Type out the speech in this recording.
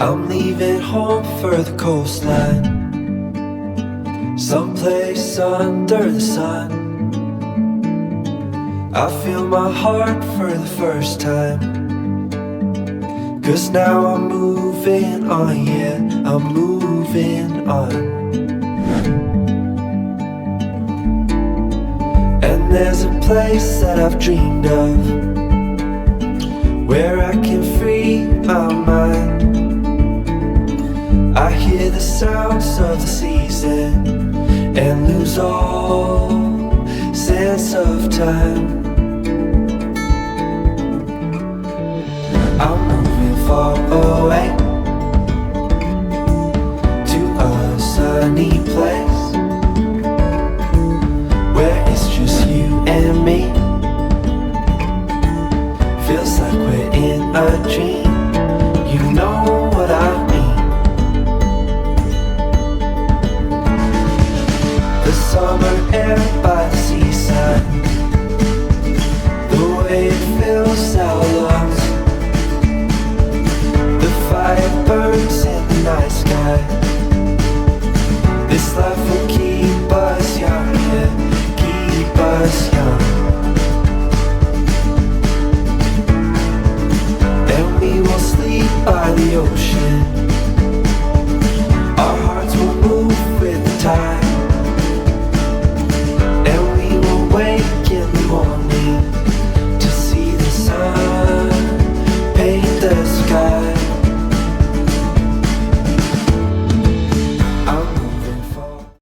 I'm leaving home for the coastline, someplace under the sun. I feel my heart for the first time, 'cause now I'm moving on, yeah, I'm moving on. And there's a place that I've dreamed of, where I can free my mind. I hear the sounds of the season and lose all sense of time. I'm moving far away to a sunny place where it's just you and me. Feels like we're in a dream. You know what I mean. The summer air